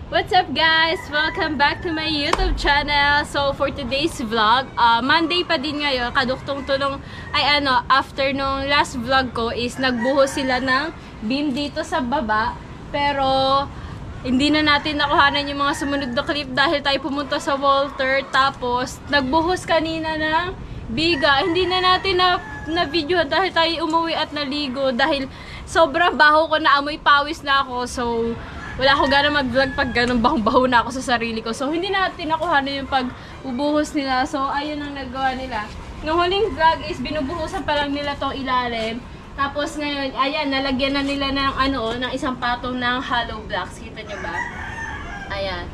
What's up guys? Welcome back to my YouTube channel. So for today's vlog, Monday pa din ngayon, kaduktong tulong ay after nung last vlog ko is nagbuhos sila ng beam dito sa baba. Pero hindi na natin nakuhanan yung mga sumunod na clip dahil tayo pumunta sa Walter. Tapos nagbuhos kanina ng biga. Hindi na natin na video dahil tayo umuwi at naligo dahil sobrang baho ko na, amoy pawis na ako. So wala ako gana mag-vlog pag ganun bahong-baho na ako sa sarili ko. So, hindi natin nakuha na yung pag-ubuhos nila. So, ayun ang nagawa nila. Nung huling vlog is binubuhusan pa lang nila tong ilalim. Tapos ngayon, ayan, nalagyan na nila ng isang patong ng hollow blocks. Kita nyo ba? Ayan.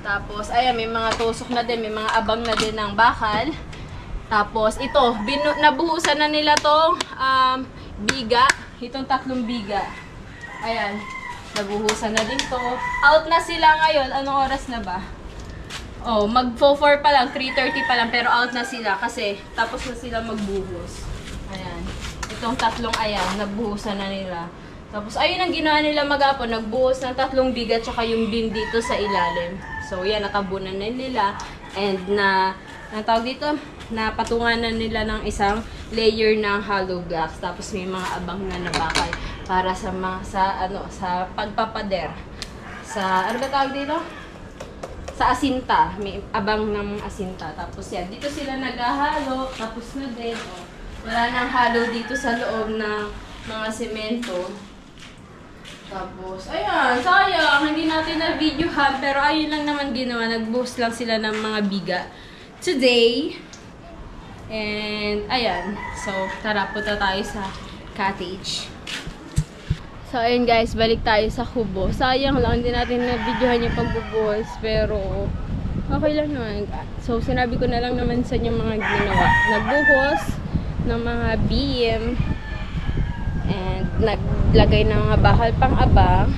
Tapos, ayan, may mga tusok na din. May mga abang na din ng bakal. Tapos, ito, nabuhusan na nila tong biga. Itong tatlong biga. Ayan. Nabuhusan na din to. Out na sila ngayon. Anong oras na ba? Oh, mag-4 pa lang. 3:30 pa lang. Pero out na sila kasi tapos na sila magbuhos. Ayan. Itong tatlong ayan. Nagbuhusan na nila. Tapos ayun ang ginawa nila mag-apon. Nagbuhos ng tatlong bigat tsaka yung beam dito sa ilalim. So yan, natabunan na nila. And ang tawag dito, napatungan na nila ng isang layer ng hollow blocks. Tapos may mga abang na bakal para sa sa pagpapader. Sa ano ba tawag dito? Sa asinta, may abang ng asinta. Tapos yan, dito sila naghahalo, tapos na din. Oh. Wala nang halo dito sa loob ng mga semento. Tapos, ayan, sayang, hindi natin na videohan, pero ayun lang naman ginawa, nagbuhos lang sila ng mga biga today. And, ayan, so, tara, punta tayo sa cottage. So, ayun guys, balik tayo sa kubo. Sayang lang, hindi natin na-videohan yung pagbubuhos, pero okay lang naman. So, sinabi ko na lang naman sa inyo mga ginawa. Nagbuhos ng mga beam, and naglagay ng mga bakal pang abang.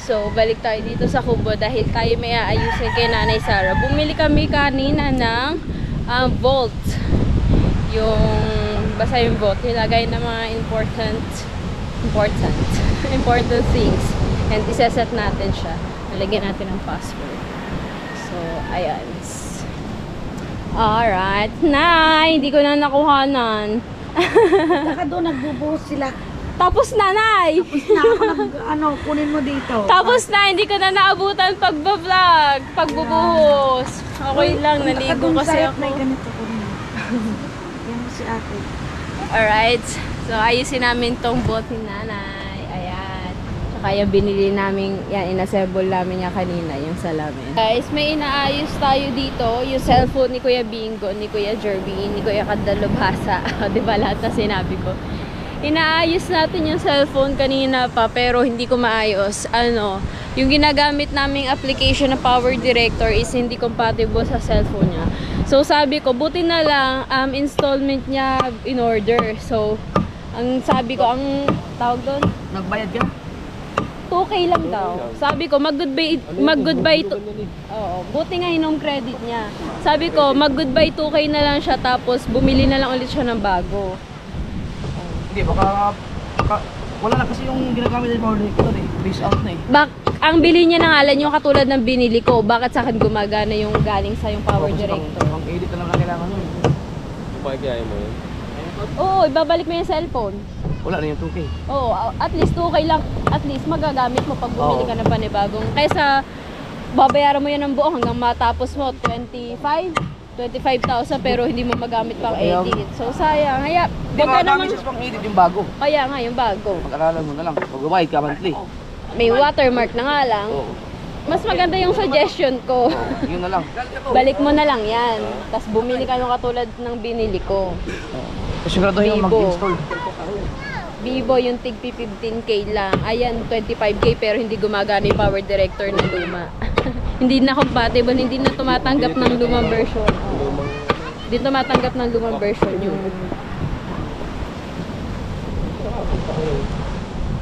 So, balik tayo dito sa kubo dahil tayo may aayusin kay Nanay Sarah. Bumili kami kanina ng vault. Basta yung vault, nilagay ng mga important things. And isaset natin siya. Nalagyan natin ng password. So, ayan. Alright. Nay, hindi ko na nakuhanan. Saka doon nagbubuhos sila. Tapos na, Nay! Tapos na ako kunin mo dito. Tapos na, hindi ko na naabutan pagbablog, pagbubuhos. Okay lang, naligo kasi ako. May ganito ko rin. Yan si ate. Alright. So, ayusin namin tong boat ni Nanay. Ayan. Tsaka yung binili namin, yan, inassemble namin niya kanina, yung salamin. Guys, may inaayos tayo dito. Yung cellphone ni Kuya Bingo, ni Kuya Jerby, ni Kuya Kadalubhasa. Diba lahat na sinabi ko? Inaayos natin yung cellphone kanina pa, pero hindi ko maayos. Yung ginagamit naming application na Power Director is hindi compatible sa cellphone niya. So, sabi ko, buti na lang, installment niya in order. So, ang sabi ko, ang tawag doon? Nagbayad ka? 2K lang daw. Sabi ko, mag-goodbye to... Oo, buti nga yung credit niya. Sabi ko, mag-goodbye 2K na lang siya, tapos bumili na lang ulit siya ng bago. Hindi, baka wala na kasi yung ginagamit ng Power Director eh. Base out na eh. Ang bili niya na ngalan yung katulad ng binili ko. Bakit sa akin gumagana yung galing sa yung Power Director? Pang-edit na lang na kailangan nun. Pagkaya mo yun? Oo, ibabalik mo yung cellphone. Wala na yung 2K. Oo, at least 2K lang. At least magagamit mo pag bumili ka na panibagong. Kaysa babayaran mo yan ng buo hanggang matapos mo 25,000 pero hindi mo magamit pang edit. So sayang. Kaya Hindi magagamit siya pang edit yung bago. Kaya nga yung bago. Pag-aralan mo na lang. Pag-umayad ka monthly. May watermark na nga lang. Mas maganda yung suggestion ko. Yun na lang. Balik mo na lang yan. Tapos bumili ka nung katulad ng binili ko. Kasi siguraduhin yung mag-install. Vivo yung tig 15K lang. Ayan, 25K pero hindi gumagana yung Power Director ng luma. Hindi na compatible, hindi na tumatanggap ng lumang version. Hindi tumatanggap ng lumang version yung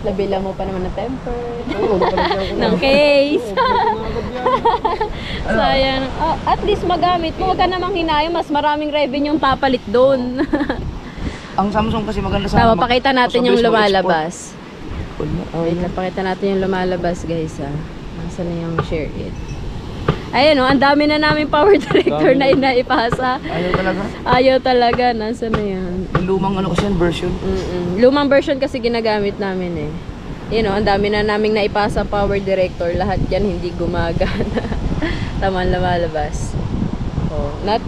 labila mo pa naman ng temper. ng case. Sayang. At least magamit mo. Huwag ka namang hinayang. Mas maraming revenue yung papalit doon. Ang Samsung kasi maganda sa... Tama, pakita natin yung lumalabas. Wait, pakita natin yung lumalabas guys ha. Nasaan na yung share it? Ayun, ang dami na namin power director na inaipasa. Ayaw talaga. Ayaw talaga. Nasaan na yan? Yung lumang kasi yan, version. Lumang version kasi ginagamit namin eh. Ang dami na naming naipasa power director. Lahat yan hindi gumagana. Taman lumalabas. Not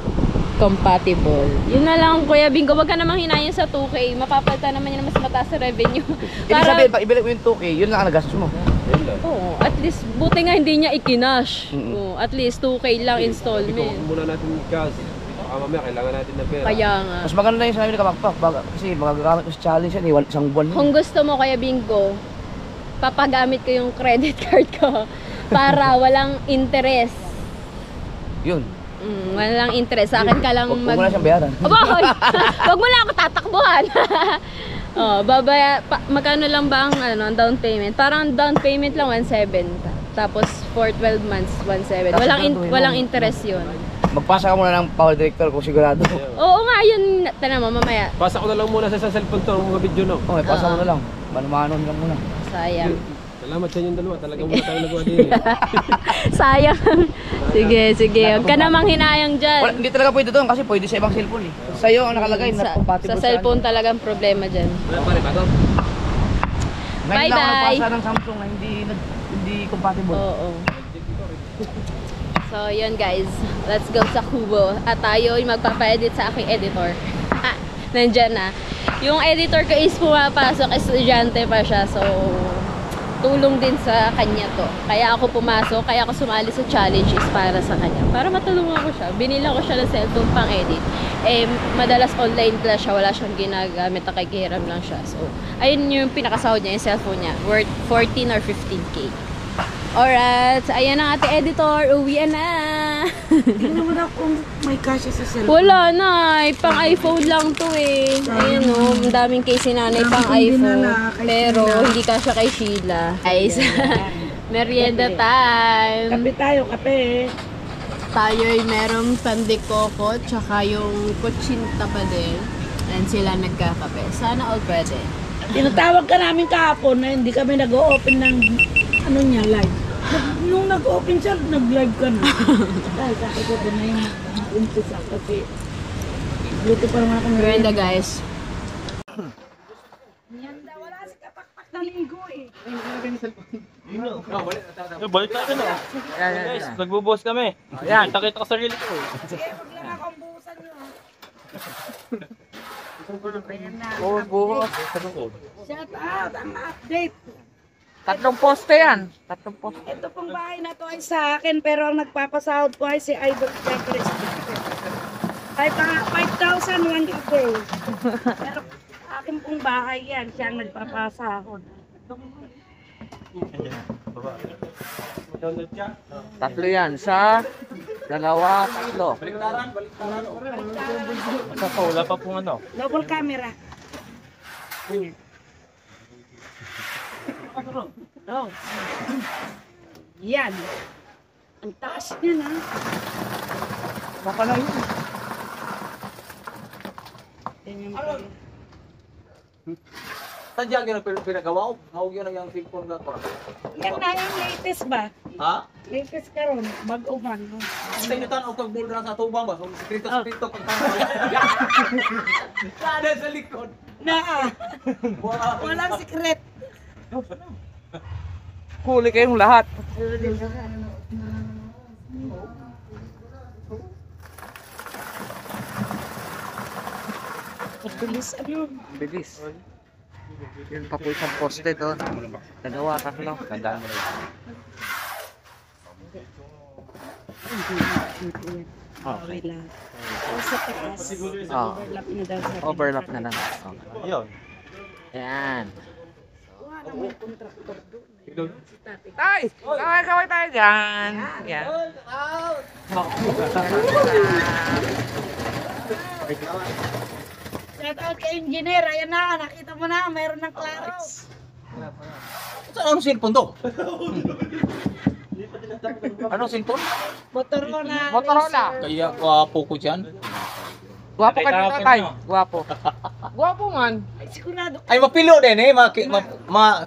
compatible. Yun na lang, Kuya Bingo. Wag ka namang hinayin sa 2K. Mapapalitan naman yun na mas mataas sa revenue. Ibig sabihin, pag ibalik mo yung 2K, yun lang ang nagastos mo. Oo, at least, buti nga hindi niya ikinash. At least 2K lang installment. Ito muna natin cash. Baka mamaya kailangan natin ng pera. Kaya nga. Mas maganda yung sinabi ni Kapakpak. Kasi magagamit mo sa challenge yan, isang buwan. Kung gusto mo, Kuya Bingo, papagamit ko yung credit card ko para walang interest. Yun. Walang interest. Sa akin ka lang Huwag mo na siyang bayaran. Aba, wag mo lang ako tatakbuhan. Magkano lang ba ang down payment? Parang down payment lang 1.7. Tapos for 12 months 1.7. Walang interest 'yun. Magpasa ka muna ng power director kung sigurado. Oo nga, yun. Tana mo mamaya. Pasa ko na lang muna sa cellphone to, mga video no. Oo, pasa mo na lang. Mano-mano lang muna. Sayang. Salamat sa inyong dalawa. Talagang muna tayo nagawa din. Sayang. Sige. Huwag ka namang hinayang dyan. Hindi talaga pwede doon kasi pwede sa ibang cellphone eh. Sa'yo ang nakalagay na compatible Sa cellphone talagang problema dyan. Wala pa rin ba ito? Ngayon lang ako Bye-bye. nagpasa ng Samsung na hindi compatible. Oo. So, yun guys. Let's go sa Kubo. At tayo yung magpapa-edit sa aking editor. Nandyan na. Yung editor ko is pumapasok. Estudyante pa siya. So, tulong din sa kanya to. Kaya ako pumasok, kaya ako sumali sa challenge is para sa kanya. Para matulungan ko siya. Binila ko siya ng cellphone pang edit. Madalas online class siya, wala siyang ginagamit, nakikihiram lang siya. So, ayun yung pinakasahod niya, yung cellphone niya. Worth 14 or 15K. Alright, ayan ang ating editor. Uwian na! Tingnan mo na kung may kasya sa cellphone. Wala na, pang iPhone lang to eh. Ayun o, ang daming case ni nanay pang iPhone. Pero hindi kasya kay Sheila. Guys, merienda time. Kape tayo, kape. Tayo ay merong pandikoko, tsaka yung kutsinta pa din. And sila nagkakape. Sana all pwede. Tinatawag ka namin kahapon na hindi kami nag-o-open ng live. Nung nag-open siya, nag-live ka na. Dahil sa akin ko din na yung umpisa kasi luto pa naman ako ng Merienda guys. Wala si Kapakpak na linggo eh. Balik natin o. Guys, nagbubuhos kami. Ayan, takita ko sarili ko. Sige, huwag lang ako ang buhusan nyo. Buhos. Shout out, ang update. Tatlong poste yan. Tatlong poste. Ito pong bahay na to ay sa akin pero ang nagpapasahod po ay si Idol Jeffrey. Ay pa 5,000 1 day. Pero akin pong bahay yan, siya ang nagpapasahod. Tatlo yan. Sa dalawa, tatlo. Basta po, wala pa pong ano. Double camera. Oh. Yan. Ang taas niya na. Baka na yun. Saan dyan yun ang pinagawa ko? Hawag yun ang yung cellphone ka ko. Yan na yung latest ba? Ha? Latest karon, bago man. Sa inyo tan, o kag-bold na sa tubang ba? So, skrito pagtanong. Sada sa likod. Na. Walang secret. Huli kayong lahat. Bilis ano? Bilis. Yun pa po isang poste doon. Dalawa, tatlo. Tandaan mo rin. Okay lang. Sa taas. Overlap na daw sa Overlap na lang. Okay. Yun. Yan. Wala namang kontraktor doon. Tay! Kaway tayo dyan. Yan. Shout out kay engineer. Ayan na, nakita mo na, mayroon ng klaro. Saan anong cellphone to? Anong cellphone? Motorola. Motorola. Kaya gwapo ko dyan. Gwapo ka dito, tay. Gwapo. Gwapo man. Ay, sigurado. Ay, mapilo din eh.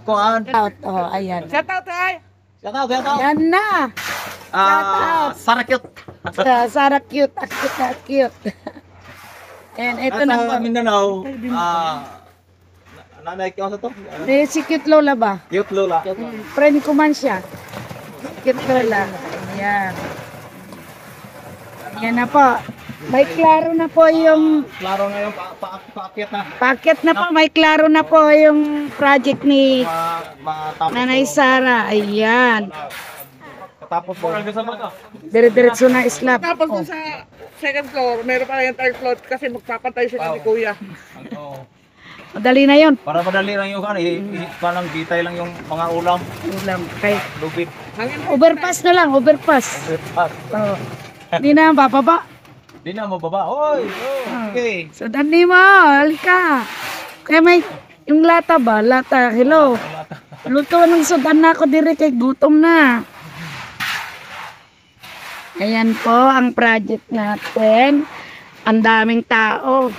Kuhaan. Shout out, oh, ayan. Shout out, tay. Shout out. Yan na. Sarakit. Sarah cute. Cute. And ito na po. Mindanao. Nanay ko sa to. Si Cute Lola ba? Cute Lola. Friend ko man siya. Cute Lola. Ayan. Yan na po. May klaro na po yung Klaro na yung paakyat na. packet na po. May klaro na po yung project ni Matapos. Nanay Sara. Ayan. Tapos po. Dire-diretso na slab. Tapos dun sa second floor, meron pa yung third floor kasi magpapantay sila ni Kuya. Madali na yon. Para madali lang yung parang bitay lang yung mga ulam. Ulam. Kay Lubid. overpass na lang. Overpass. Oh. Hindi na bababa. Di na mababa. Oy! Okay. So, dani mo. Halika. Kaya may yung lata ba? Lata. Hello. Luto ng sudan na ako dire kay gutom na. Ayan po ang project natin. Ang daming tao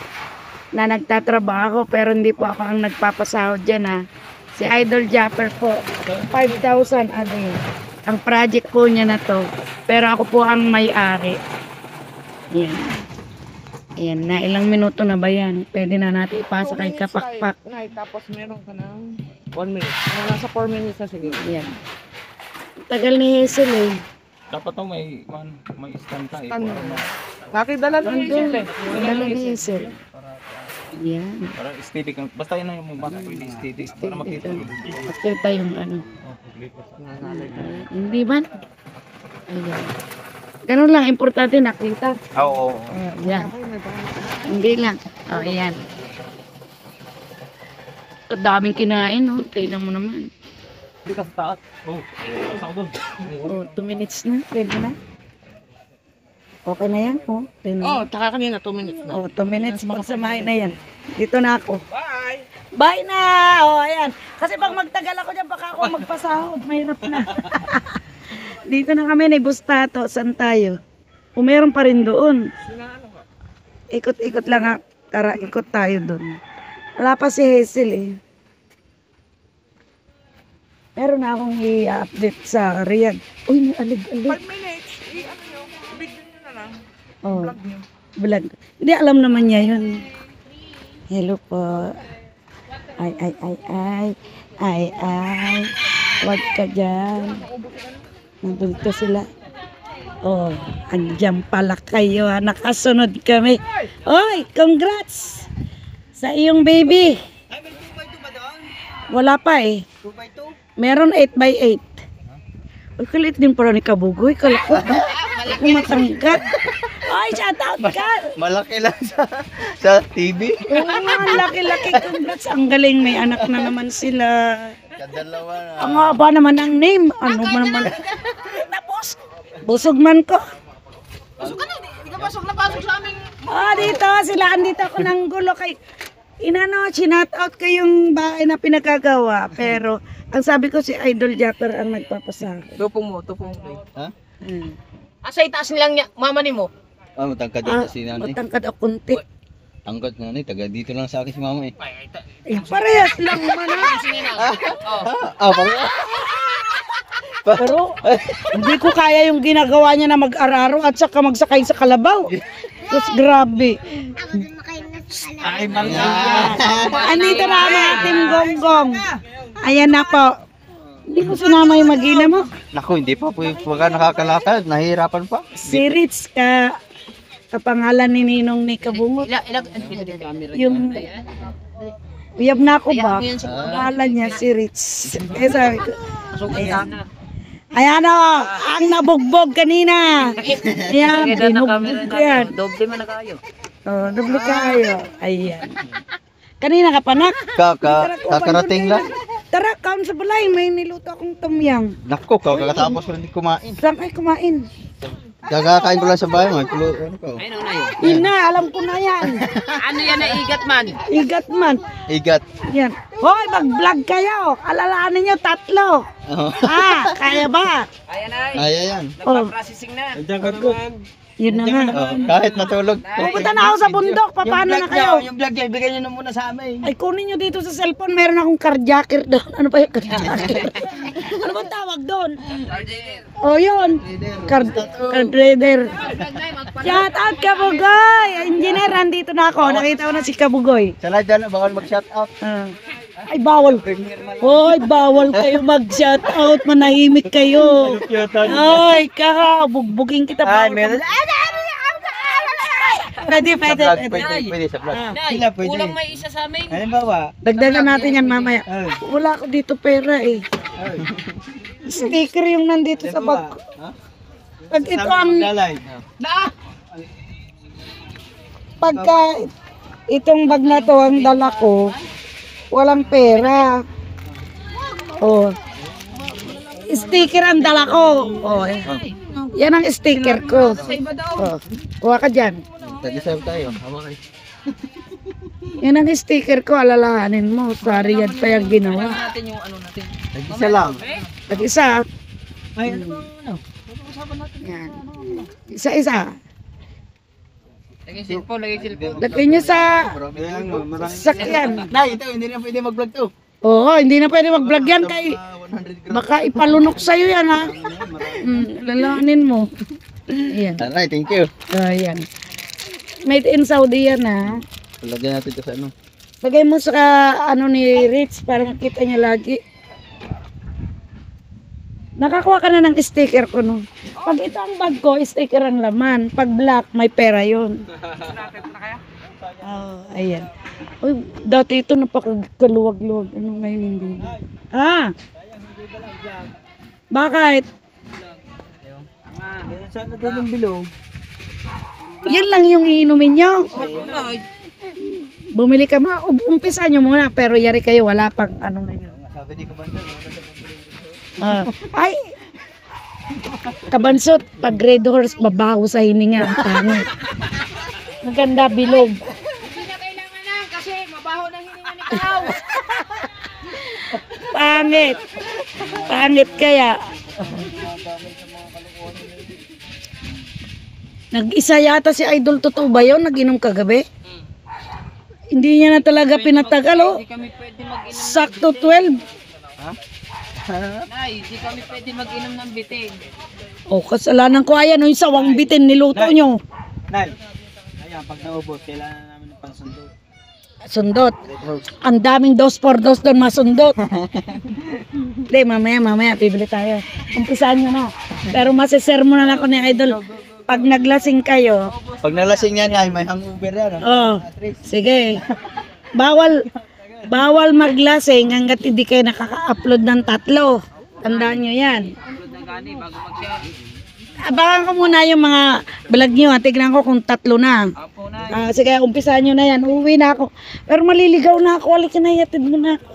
na nagtatrabaho pero hindi po ako ang nagpapasahod dyan ha. Si Idol Japper po. 5,000 a day. Ang project po niya na to. Pero ako po ang may-ari. Ayan. Ayan na. Ilang minuto na ba yan? Pwede na natin ipasa kay Kapakpak. Tapos meron ka ng 1 minute. Nasa 4 minutes na sige. Ayan. Tagal ni Hazel eh. Dapat to may stand tayo. Nakidala lang yun eh. Tagal ni Hazel. Ayan. Para steady ka. Basta yun na yung bata pwede steady. Para makita. Makita yung ano. Hindi ba? Ayan. Ganun lang. Importante nakita. Oo. Ayan. Hindi lang. O, ayan. Ang daming kinain, no? Tignan mo naman. Hindi ka sa taas. Oh. Saan doon? Oh, 2 minutes na. Pwede na. Okay na yan, oh. Oh, taka kanina 2 minutes na. Oh, 2 minutes. Pagsamahin na yan. Dito na ako. Bye! Bye na! Oh, ayan. Kasi pag magtagal ako dyan, baka ako magpasahod. Mahirap na. Dito na kami, Bustato. Saan tayo? Kung meron pa rin doon. Ikot-ikot lang ha. Tara, ikot tayo doon. Wala pa si Hazel eh. Meron na akong i-update sa Riyadh. Uy, may alig-alig. 5 minutes. Ano nyo? Video nyo na lang. Oh, Vlog nyo. vlog. Hindi, alam naman niya yun. Hello po. Ay. Huwag ka dyan. Nandito sila. Oh, andyan pala kayo ha. Nakasunod kami. Oy, congrats! Sa iyong baby. Wala pa eh. Meron 8x8. Uy, kalit din pala ni Kabugoy. Kalakot. Ako matangkat. Ay, shout out ka. Malaki lang sa TV. Oo, ang laki-laki. Congrats. Ang galing. May anak na naman sila. Kadalawa na. Ang haba naman ang name. Ano ba naman? Tapos, busog man ko. Pasok ka na. Hindi ka pasok na pasok sa aming... Dito sila. Andito ako ng gulo kay... Sinat out ko yung bahay na pinagkagawa. Pero, ang sabi ko si Idol Japper ang nagpapasahod. Tupong mo. Ha? Asa itaas nilang mama ni mo? Matangkad dito si nanay. Matangkad ako kunti. Tangkad nanay. Taga dito lang sa akin si mama eh. Parehas lang man. Parehas. Pero, hindi ko kaya yung ginagawa niya na mag-araro at saka magsakay sa kalabaw. Tapos grabe. Ay, Andito na ang ating gonggong. Ayan na po. Hindi mo sinama yung magina mo. Naku, hindi pa po pagka nakakalakad. Nahihirapan pa. Si Ritz ka kapangalan ni Ninong ni Kabungot. Yung uyab na ako ba? Pangalan niya si Ritz. Eh sabi ko. Ayan o, ang nabugbog kanina. Ayan, binugbog ko yan. Doble man na kayo. Oh, doble kayo. Ayan. Kanina ka panak? Kakarating lang. Tara, kaon sa balay. May niluto akong tumyang. Naku, kakatapos ko lang kumain. Saan kayo kumain? Kakakain ko lang sa bahay mo. Yun na, alam ko na yan. Ano yan na igat man? Igat man. Igat. Yan. Hoy, mag-vlog kayo. Alalahanin nyo, 3. Kaya ba? Ayan ay. Ay, ayan. Oh. Processing na. Andiyan ka naman. Yun na nga. Kahit matulog. Pupunta na ako sa bundok. Paano na kayo? Yung vlog niya, ibigay niyo na muna sa amin. Ay, kunin nyo dito sa cellphone. Meron akong carjacker doon. Ano pa yung carjacker? Ano bang tawag doon? Oh, yun. Card reader. Shout out Kabugoy! Engineer, andito na ako. Nakita ko na si Kabugoy. Sa live dyan, bawal mag-shout out. Ay, bawal. Hoy, bawal kayo mag-shout out. Manahimik kayo. Ay, bugbugin kita. Ay, Bawal meron. Pwede. Pwede sa vlog. Sila pwede. Kulang may isa sa amin. Halimbawa, Dagdagan natin yan mamaya. Wala ako dito pera eh. Sticker yung nandito sa bag. Pag ito ang live. pagka itong bag na to ang dala ko, walang pera. Oh. Sticker ang dala ko. Oh. Yan ang sticker ko. Oh. Kuha ka dyan. Tag-isayap tayo. Hawa kayo. Yan ang sticker ko, alalahanin mo. Sa Riyadh pa yung ginawa. Tag-isa lang. Tag-isa. Ay, ano? Yan. Isa-isa. Lagay cellphone, lagay cellphone. Lagay nyo sa Kaya nga, maraming... sakyan. Nay, ito, hindi na pwede mag-vlog to. Oo, hindi na pwede mag-vlog yan kay 100 baka ipalunok sa'yo yan ha. Lalahanin mo. Ayan. Alright, thank you. Ayan. Made in Saudi yan ha. Lagyan natin ito sa ano. Lagay mo sa ano ni Rich para makita niya lagi. Nakakuha ka na ng sticker ko no. Pag ito ang bag ko, sticker ang laman. Pag black, may pera yun. Oh, ayan. Uy, dati ito napakaluwag-luwag. Ano ngayon hindi? Ah! Bakit? Saan na doon yung bilog? Yan lang yung iinumin nyo. Bumili ka ma. Umpisa nyo muna. Pero yari kayo, wala pang ano na yun. Sabi ni Kabandan, Ay! Kabansot, pag red horse, babaho sa hininga. Ang pangit. Maganda, bilog. Hindi na kailangan na kasi mabaho ng hininga ni Kao. Pangit. Pangit kaya. Nag-isa yata si Idol, totoo ba yun? Nag-inom kagabi? Hindi niya na talaga pinatagal, oh. Kami pwede mag-inom. Sakto 12. Nay, di kami pwede mag-inom ng bitin. Oh, kasalanan ko ayan, yung sawang bitin niluto nyo. Nay, ayan, pag naubos, kailangan namin ng pansundo. Sundot. Ang daming 2x2 doon masundot. Hindi, mamaya, bibili tayo. Umpisahan nyo na. Pero masisermonan ako ni Idol. Pag naglasing kayo, Pag nalasing yan, ay may hangover yan. oh, sige. Bawal maglasing hanggat hindi kayo nakaka-upload ng 3. Tandaan nyo yan. Abangan ko muna yung mga vlog nyo. Tignan ko kung 3 na. Sige, umpisahan nyo na yan. Uwi na ako. Pero maliligaw na ako. Halika na, yatid mo na ako.